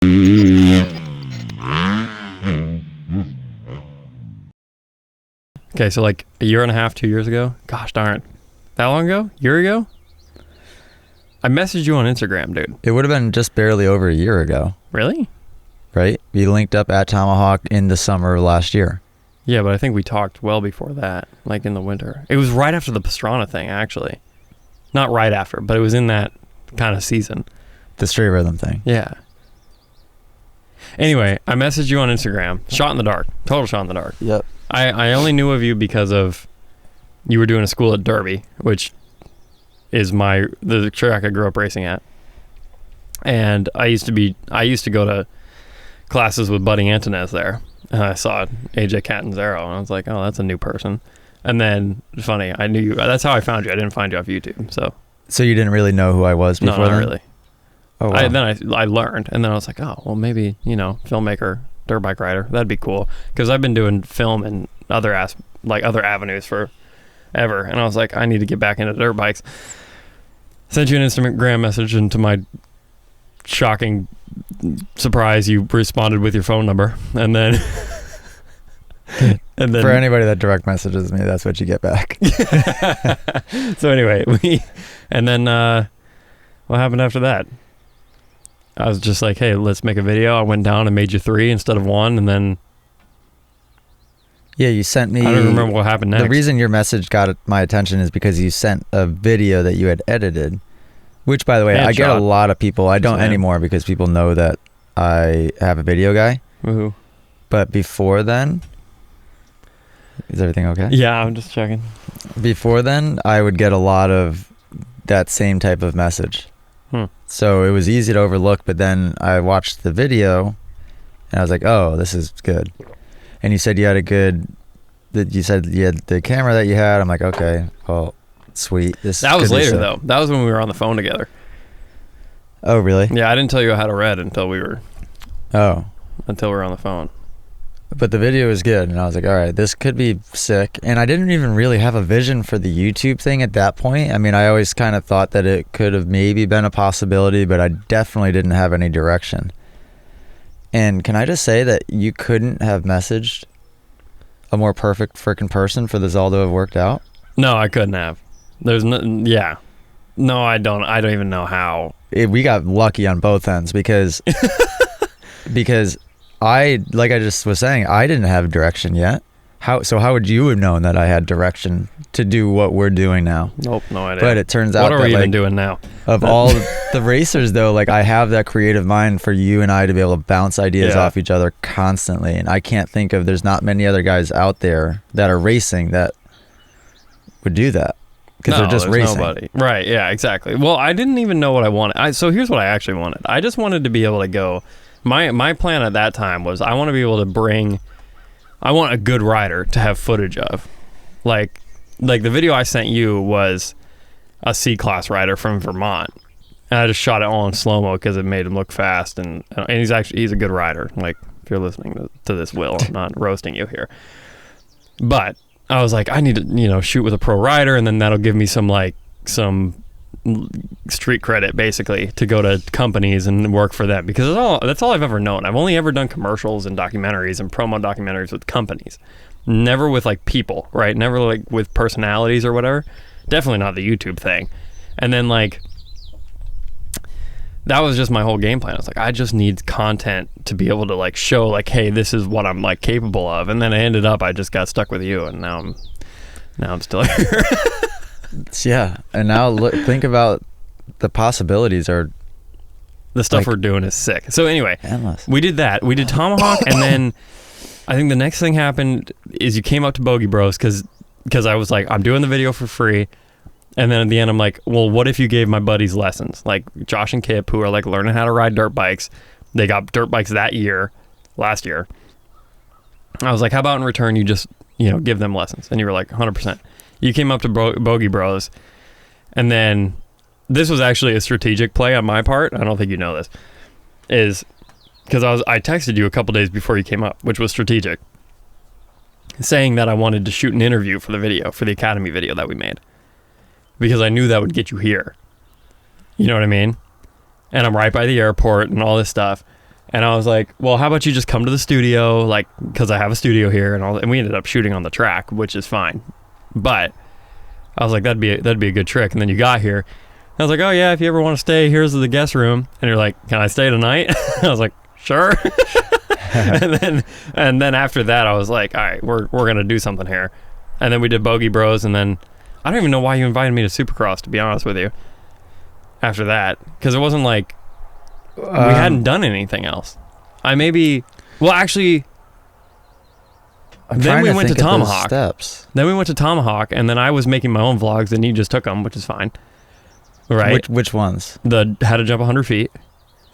Okay, so like a year and a half, 2 years ago. Gosh darn. That long ago? Year ago? I messaged you on Instagram, dude. It would have been just barely over a year ago. Really? Right? We linked up at Tomahawk in the summer of last year. Yeah, but I think we talked well before that, like in the winter. It was right after the Pastrana thing, actually. Not right after, but it was in that kind of season. The straight rhythm thing. Yeah. Anyway, I messaged you on Instagram. Shot in the dark. Total shot in the dark. Yep. I only knew of you because of you were doing a school at Derby, which is the track I grew up racing at. And I used to go to classes with Buddy Antonez there. And I saw AJ Catanzaro, and I was like, oh, that's a new person. And then, funny, I knew you. That's how I found you. I didn't find you off YouTube. So you didn't really know who I was before? No, not then? really. Oh, wow. I learned, and then I was like, oh, well, maybe, filmmaker, dirt bike rider, that'd be cool. Because I've been doing film and other avenues for ever, and I was like, I need to get back into dirt bikes. Sent you an Instagram message, and to my shocking surprise, you responded with your phone number, and then for anybody that direct messages me, that's what you get back. So anyway, what happened after that? I was just like, hey, let's make a video. I went down and made you 3 instead of 1, and then yeah, you sent me. I don't remember what happened next. The reason your message got my attention is because you sent a video that you had edited, which, by the way, I get a lot of people. I don't anymore because people know that I have a video guy. Woohoo. But before then, is everything okay? Yeah, I'm just checking. Before then, I would get a lot of that same type of message. So it was easy to overlook, but then I watched the video and I was like, oh, this is good. And you said you had you said you had the camera that you had. I'm like, okay, well, sweet. That was later, though. That was when we were on the phone together. Oh, really? Yeah, I didn't tell you how to read until we were on the phone. But the video was good, and I was like, all right, this could be sick. And I didn't even really have a vision for the YouTube thing at that point. I mean, I always kind of thought that it could have maybe been a possibility, but I definitely didn't have any direction. And can I just say that you couldn't have messaged a more perfect freaking person for this all to have worked out? No, I couldn't have. There's no, yeah. No, I don't even know how. We got lucky on both ends because like I just was saying, I didn't have direction yet. How would you have known that I had direction to do what we're doing now? Nope, no idea. But it turns out what are we even doing now? Of all the racers, though, like I have that creative mind for you and I to be able to bounce ideas off each other constantly. And I can't think of, there's not many other guys out there that are racing that would do that. Because they're just racing. Nobody. Right, yeah, exactly. Well, I didn't even know what I wanted. So here's what I actually wanted. I just wanted to be able to go. My plan at that time was I want to be able to I want a good rider to have footage of. Like the video I sent you was a C-class rider from Vermont. And I just shot it all in slow-mo because it made him look fast. And he's a good rider. Like, if you're listening to this, Will, I'm not roasting you here. But I was like, I need to, shoot with a pro rider, and then that'll give me some street credit basically to go to companies and work for them, because that's all I've ever known. I've only ever done commercials and documentaries and promo documentaries with companies, never with like people, right? Never like with personalities or whatever. Definitely not the YouTube thing. And then like that was just my whole game plan. I was like, I just need content to be able to like show like, hey, this is what I'm like capable of. And then I just got stuck with you, and now I'm still here. Yeah, and now think about the possibilities are. The stuff we're doing is sick. So anyway, endless. We did that. We did Tomahawk, and then I think the next thing happened is you came up to Bogey Bros because I was like, I'm doing the video for free, and then at the end I'm like, well, what if you gave my buddies lessons, like Josh and Kip, who are like learning how to ride dirt bikes. They got dirt bikes last year. I was like, how about in return you just give them lessons? And you were like, 100%. You came up to Bogey Bros, and then this was actually a strategic play on my part. I don't think you know this, is because I texted you a couple days before you came up, which was strategic, saying that I wanted to shoot an interview for the video, for the Academy video that we made, because I knew that would get you here. You know what I mean? And I'm right by the airport and all this stuff. And I was like, well, how about you just come to the studio, like, because I have a studio here, and we ended up shooting on the track, which is fine. But I was like, that'd be a good trick. And then you got here. I was like, oh yeah, if you ever want to stay, here's the guest room. And you're like, can I stay tonight? I was like, sure. and then after that, I was like, all right, we're gonna do something here. And then we did Bogey Bros, and then I don't even know why you invited me to Supercross, to be honest with you. After that, because it wasn't like we hadn't done anything else. Actually, then we went to Tomahawk. Steps. Then we went to Tomahawk, and then I was making my own vlogs, and you just took them, which is fine. Right? Which ones? The how to jump 100 feet.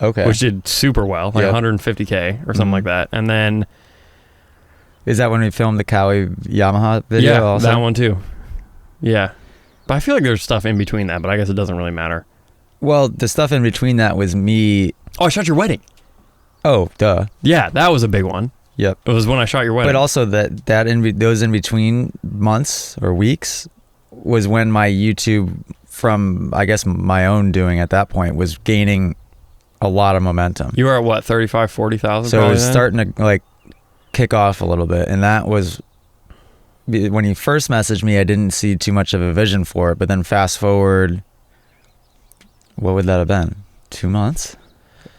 Okay. Which did super well, like 150K or something like that. And then... Is that when we filmed the Cowie Yamaha video? Yeah, also? that one too. Yeah. But I feel like there's stuff in between that, but I guess it doesn't really matter. Well, the stuff in between that was me... Oh, I shot your wedding. Oh, duh. Yeah, that was a big one. Yep. It was when I shot your wedding. But also those in between months or weeks was when my YouTube, from I guess my own doing at that point, was gaining a lot of momentum. You were at what, 35, 40,000? So it was starting to like kick off a little bit, and that was when you first messaged me. I didn't see too much of a vision for it, but then fast forward, what would that have been? 2 months?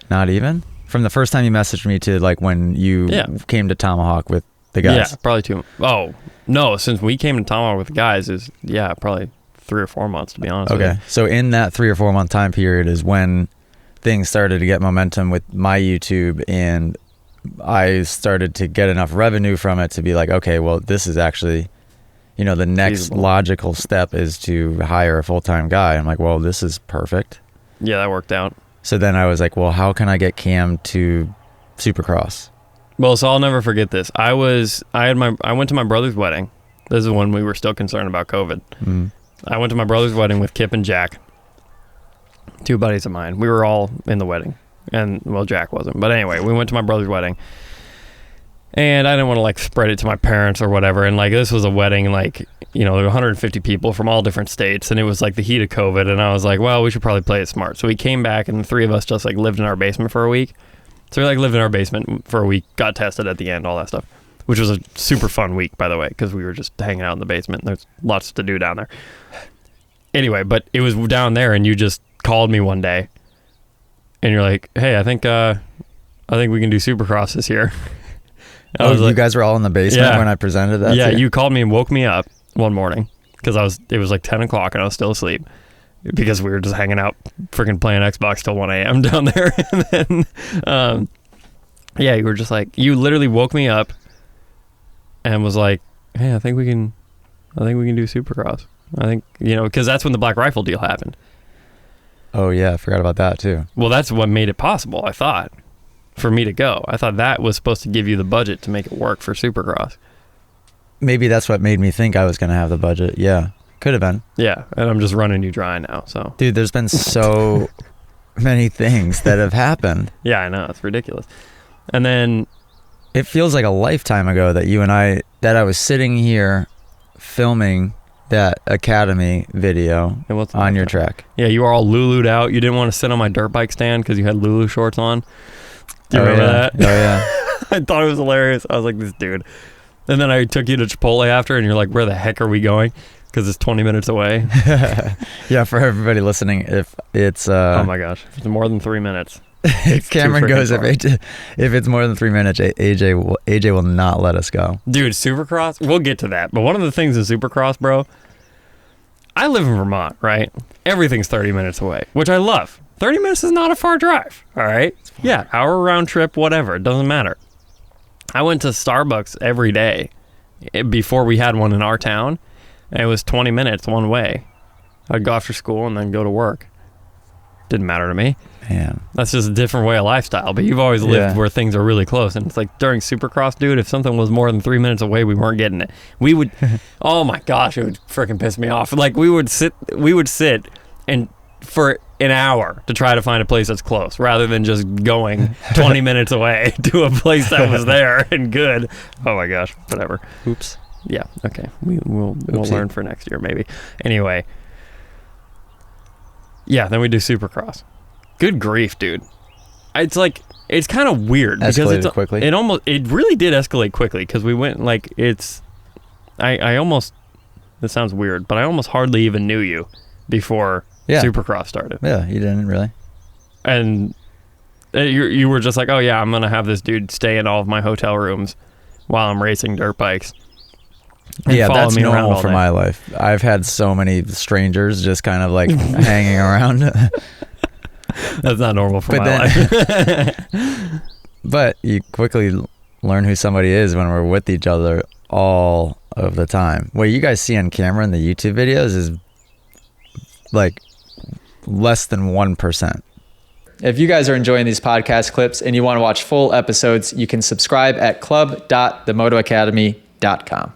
Not even? From the first time you messaged me to like when you came to Tomahawk with the guys. Yeah, probably 2. Oh, no, since we came to Tomahawk with the guys is, probably 3 or 4 months, to be honest with you. Okay, so in that 3 or 4 month time period is when things started to get momentum with my YouTube, and I started to get enough revenue from it to be like, okay, well, this is actually, the next logical step is to hire a full-time guy. I'm like, well, this is perfect. Yeah, that worked out. So then I was like, well, how can I get Cam to Supercross? Well, so I'll never forget this. I went to my brother's wedding. This is when we were still concerned about COVID. Mm. I went to my brother's wedding with Kip and Jack, 2 buddies of mine. We were all in the wedding, and well, Jack wasn't. But anyway, we went to my brother's wedding, and I didn't want to like spread it to my parents or whatever. And like this was a wedding, like there were 150 people from all different states, and it was like the heat of COVID. And I was like, well, we should probably play it smart. So we came back, and the 3 of us just like lived in our basement for a week. So we like lived in our basement for a week, got tested at the end, all that stuff, which was a super fun week, by the way, because we were just hanging out in the basement. And there's lots to do down there. Anyway, but it was down there, and you just called me one day, and you're like, "Hey, I think we can do Supercross this year." You guys were all in the basement when I presented that? Yeah, you called me and woke me up one morning because it was like 10 o'clock and I was still asleep because we were just hanging out, freaking playing Xbox till 1 a.m. down there. And then, you were just like, you literally woke me up and was like, "Hey, I think we can do Supercross. I think because that's when the Black Rifle deal happened." Oh yeah, I forgot about that too. Well, that's what made it possible, I thought, for me to go. I thought that was supposed to give you the budget to make it work for Supercross. Maybe that's what made me think I was going to have the budget. Yeah, could have been. Yeah, and I'm just running you dry now. So, dude, there's been so many things that have happened. Yeah, I know, it's ridiculous. And then it feels like a lifetime ago that I was sitting here filming that Academy video on your track. Yeah, you were all Lulu'd out. You didn't want to sit on my dirt bike stand because you had Lulu shorts on. Do you remember that? Oh, yeah. I thought it was hilarious. I was like, this dude. And then I took you to Chipotle after, and you're like, where the heck are we going? Because it's 20 minutes away. Yeah, for everybody listening, if it's... oh, my gosh. If it's more than 3 minutes. Cameron goes, if it's more than 3 minutes, AJ will not let us go. Dude, Supercross, we'll get to that. But one of the things in Supercross, bro, I live in Vermont, right? Everything's 30 minutes away, which I love. 30 minutes is not a far drive, all right? Yeah, hour round trip, whatever. It doesn't matter. I went to Starbucks every day before we had one in our town, and it was 20 minutes one way. I'd go after school and then go to work. Didn't matter to me. Man. That's just a different way of lifestyle. But you've always lived where things are really close. And it's like during Supercross, dude, if something was more than 3 minutes away, we weren't getting it. We would, oh my gosh, it would freaking piss me off. Like we would sit and for an hour to try to find a place that's close rather than just going 20 minutes away to a place that was there and good. Oh my gosh, whatever. Oops. Yeah, okay. We'll learn for next year maybe. Anyway. Yeah, then we do Supercross. Good grief, dude. it's like, it's kind of weird because Escalated quickly. It really did escalate quickly because we went like I almost, this sounds weird, but I almost hardly even knew you before Supercross started. Yeah, you didn't really. And you were just like, oh yeah, I'm going to have this dude stay in all of my hotel rooms while I'm racing dirt bikes. Yeah, that's normal for my life. I've had so many strangers just kind of like hanging around. That's not normal for my life. But you quickly learn who somebody is when we're with each other all of the time. What you guys see on camera in the YouTube videos is like less than 1%. If you guys are enjoying these podcast clips and you want to watch full episodes, you can subscribe at club.themotoacademy.com.